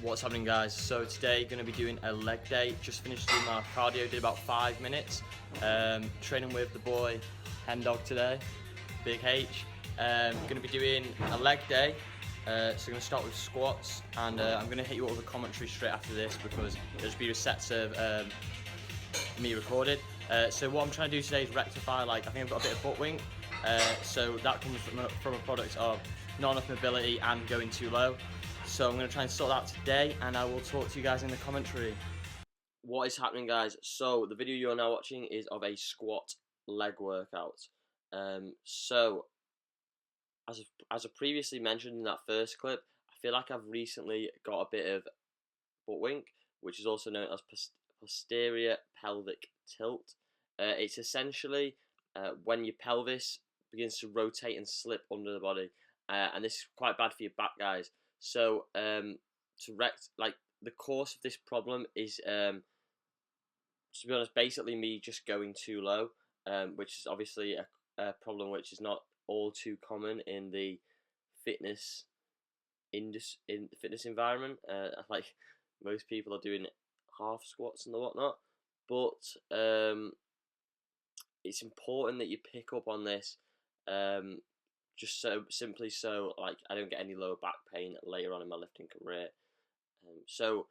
What's happening, guys? So today going to be doing a leg day. Just finished doing my cardio, did about 5 minutes. Training with the boy Hen Dog today, Big H. Going to be doing a leg day. So I'm going to start with squats, and I'm going to hit you up with a commentary straight after this because there's be sets of me recorded. So what I'm trying to do today is rectify, I think I've got a bit of butt wink. So that comes from a product of not enough mobility and going too low. So I'm going to try and sort that out today, and I will talk to you guys in the commentary. What is happening, guys? So the video you're now watching is of a squat leg workout. So as I previously mentioned in that first clip, I feel like I've recently got a bit of butt wink, which is also known as posterior pelvic tilt. It's essentially when your pelvis begins to rotate and slip under the body, and this is quite bad for your back, guys. So the cause of this problem is, to be honest, basically me just going too low, which is obviously a problem which is not all too common in the fitness environment. Like most people are doing half squats and the whatnot, but it's important that you pick up on this, just simply so I don't get any lower back pain later on in my lifting career. So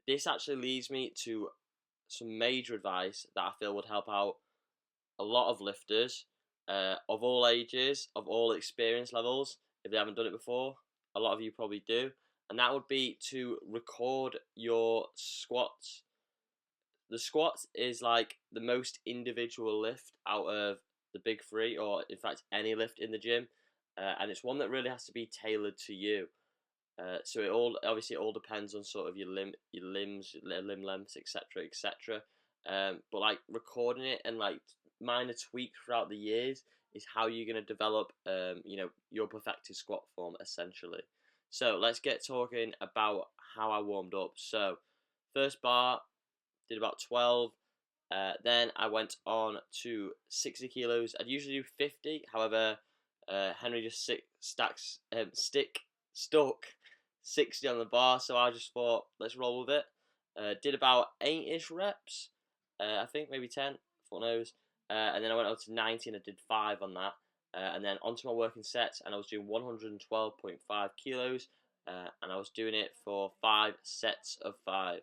this actually leads me to some major advice that I feel would help out a lot of lifters, of all ages, of all experience levels. If they haven't done it before, a lot of you probably do, and that would be to record your squats. The squat is like the most individual lift out of the big three, or in fact any lift in the gym, and it's one that really has to be tailored to you. So it all depends on sort of your limbs, limb lengths, etc., etc. But recording it and minor tweaks throughout the years is how you're going to develop, your perfected squat form essentially. So let's get talking about how I warmed up. So first bar, did about 12. Then I went on to 60 kilos. I'd usually do 50. However, Henry just stuck 60 on the bar, so I just thought, let's roll with it. Did about 8-ish reps, I think maybe 10, fuck knows. And then I went up to 90 and I did 5 on that. And then onto my working sets, and I was doing 112.5 kilos, and I was doing it for 5 sets of 5.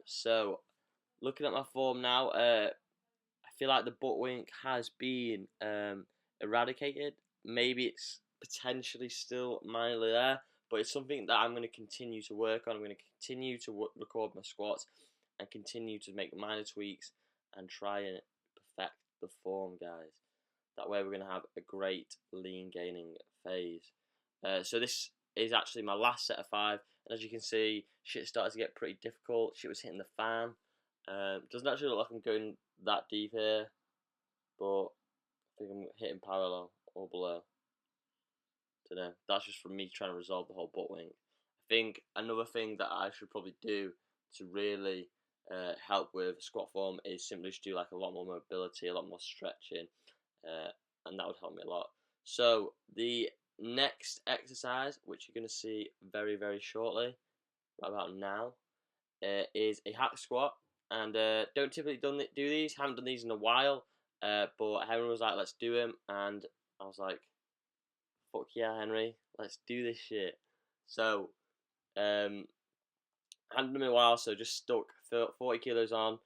So looking at my form now, I feel like the butt wink has been eradicated. Maybe it's potentially still minorly there, but it's something that I'm going to continue to work on. I'm going to continue to record my squats and continue to make minor tweaks and try and perfect the form, guys. That way we're going to have a great lean gaining phase. So this is actually my last set of 5, and as you can see, shit started to get pretty difficult. Shit was hitting the fan. Doesn't actually look like I'm going that deep here, but I think I'm hitting parallel or below. Don't know. That's just from me trying to resolve the whole butt wink. I think another thing that I should probably do to really help with squat form is simply just do a lot more mobility, a lot more stretching, and that would help me a lot. So the next exercise, which you're going to see very, very shortly, right about now, is a hack squat. And don't typically do these, haven't done these in a while, but Henry was like, let's do them, and I was like, fuck yeah, Henry, let's do this shit. So hadn't done them in a while, so just stuck 40 kilos on,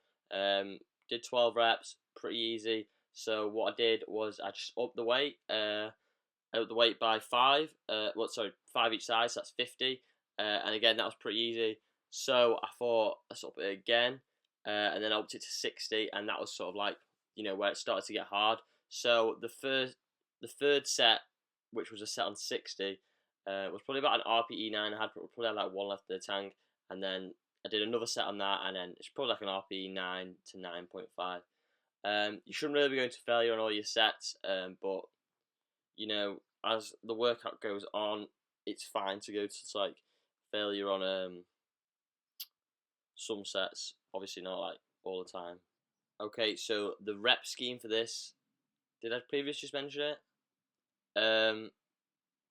did 12 reps, pretty easy. So what I did was I just upped the weight by 5, 5 each side, so that's 50, and again that was pretty easy. So I thought, let's up it again, and then I upped it to 60, and that was sort of where it started to get hard. So the third set, which was a set on 60, was probably about an RPE 9. I had probably had one left in the tank, and then I did another set on that, and then it's probably an RPE 9 to 9.5. You shouldn't really be going to failure on all your sets, but as the workout goes on, it's fine to go to failure on some sets. Obviously not all the time. Okay, so the rep scheme for this, did I previously just mention it?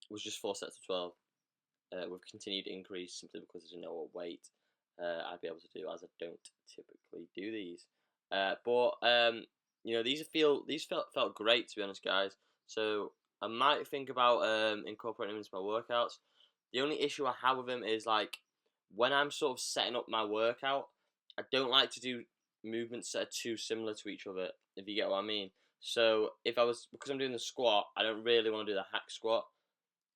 Was just 4 sets of 12. with continued increase simply because I didn't know what weight I'd be able to do, as I don't typically do these. But you know, these felt great, to be honest, guys. So I might think about incorporating them into my workouts. The only issue I have with them is like when I'm sort of setting up my workout, I don't like to do movements that are too similar to each other, if you get what I mean. So if I was, because I'm doing the squat, I don't really want to do the hack squat,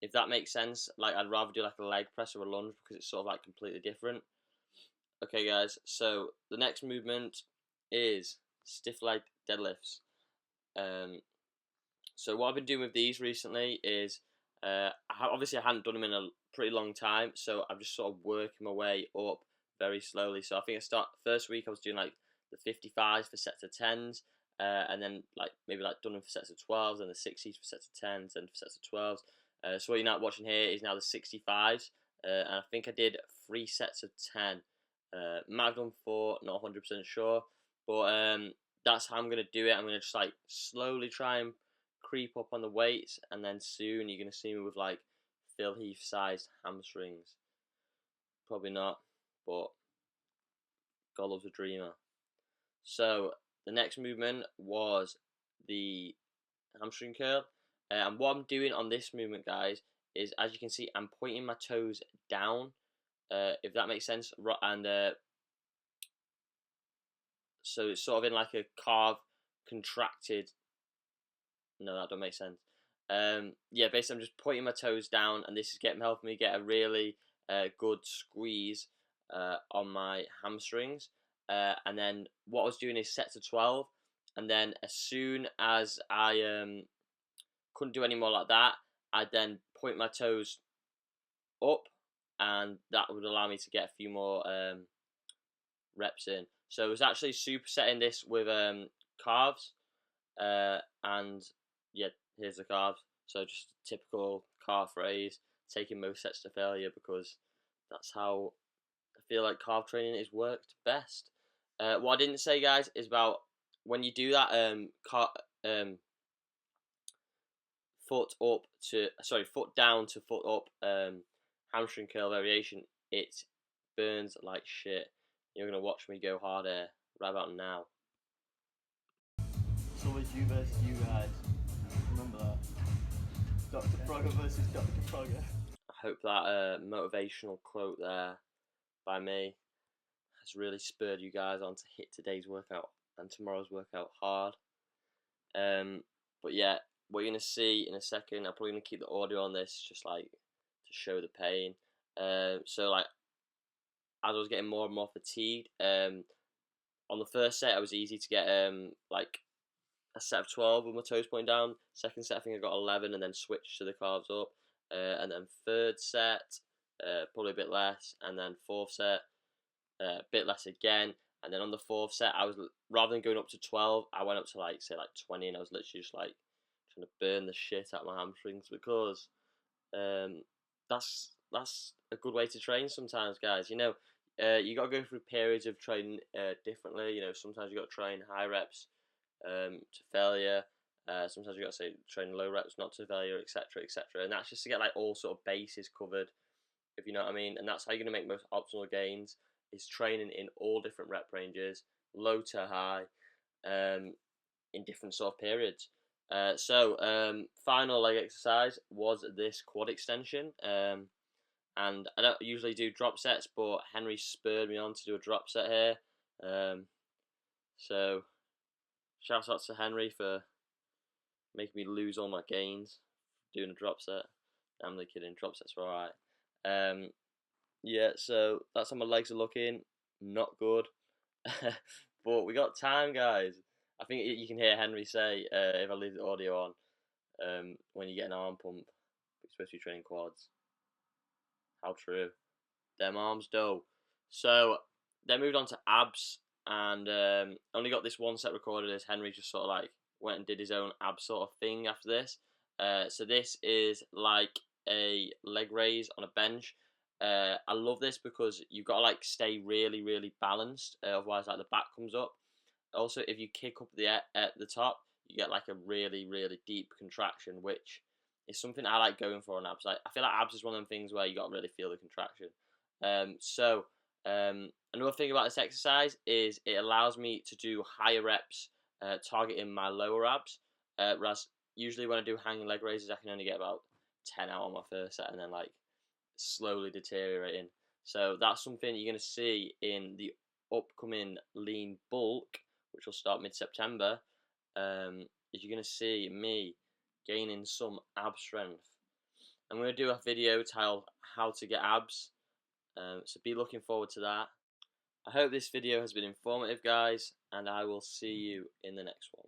if that makes sense. Like I'd rather do like a leg press or a lunge because it's sort of like completely different. Okay, guys. So the next movement is stiff leg deadlifts. Um, so what I've been doing with these recently is, obviously I hadn't done them in a pretty long time, so I'm just sort of working my way up very slowly. So I think first week I was doing like the 55s for sets of 10s, and then like maybe like done them for sets of 12s, and the 60s for sets of 10s, and for sets of 12s. So what you're not watching here is now the 65s, and I think I did 3 sets of 10. Might have done 4, not 100% sure, but that's how I'm gonna do it. I'm gonna just like slowly try and creep up on the weights, and then soon you're gonna see me with like Phil Heath sized hamstrings. Probably not, but God loves a dreamer. So the next movement was the hamstring curl, and what I'm doing on this movement, guys, is as you can see, I'm pointing my toes down, if that makes sense, and so it's sort of in like a carve contracted. No, that don't make sense. Yeah, basically I'm just pointing my toes down, and this is helping me get a really good squeeze on my hamstrings. And then what I was doing is sets of 12, and then as soon as I couldn't do any more like that, I'd then point my toes up, and that would allow me to get a few more reps in. So it was actually supersetting this with calves, and yeah, here's the calves. So just typical calf raise, taking most sets to failure, because that's how I feel like calf training is worked best. What I didn't say, guys, is about when you do that foot down to foot up hamstring curl variation, it burns like shit. You're gonna watch me go hard here right about now. It's always you versus you guys. Remember that. Dr. Frogger versus Dr. Frogger. I hope that motivational quote there by me has really spurred you guys on to hit today's workout and tomorrow's workout hard. But yeah, what you're gonna see in a second, I'm probably gonna keep the audio on this just like to show the pain. So like as I was getting more and more fatigued, on the first set it was easy to get like a set of 12 with my toes pointing down. Second set I think I got 11, and then switched to the calves up. And then third set, probably a bit less, and then fourth set, a bit less again. And then on the fourth set, I was, rather than going up to 12, I went up to like say like 20, and I was literally just like trying to burn the shit out of my hamstrings, because that's a good way to train sometimes, guys. You know, you got to go through periods of training differently. You know, sometimes you got to train high reps to failure. Sometimes you got to say train low reps not to failure, etc., etc. And that's just to get like all sort of bases covered, if you know what I mean. And that's how you're gonna make most optimal gains, is training in all different rep ranges, low to high, in different sort of periods. Final leg exercise was this quad extension. And I don't usually do drop sets, but Henry spurred me on to do a drop set here. So shout out to Henry for making me lose all my gains doing a drop set. I'm only kidding, drop sets are alright. Yeah, so that's how my legs are looking. Not good. But we got time, guys. I think you can hear Henry say, if I leave the audio on, when you get an arm pump, you're supposed to be training quads. How true. Them arms do. So then moved on to abs, and only got this one set recorded as Henry just sort of like went and did his own ab sort of thing after this. So this is like a leg raise on a bench. I love this because you've got to like stay really, really balanced. Otherwise, like the back comes up. Also, if you kick up at the top, you get like a really, really deep contraction, which It's something I like going for on abs. I feel like abs is one of them things where you got to really feel the contraction. Another thing about this exercise is it allows me to do higher reps, targeting my lower abs. Whereas usually when I do hanging leg raises, I can only get about 10 out on my first set, and then like slowly deteriorating. So that's something you're going to see in the upcoming lean bulk, which will start mid-September. Is you're going to see me gaining some ab strength. I'm going to do a video titled how to get abs, so be looking forward to that. I hope this video has been informative, guys, and I will see you in the next one.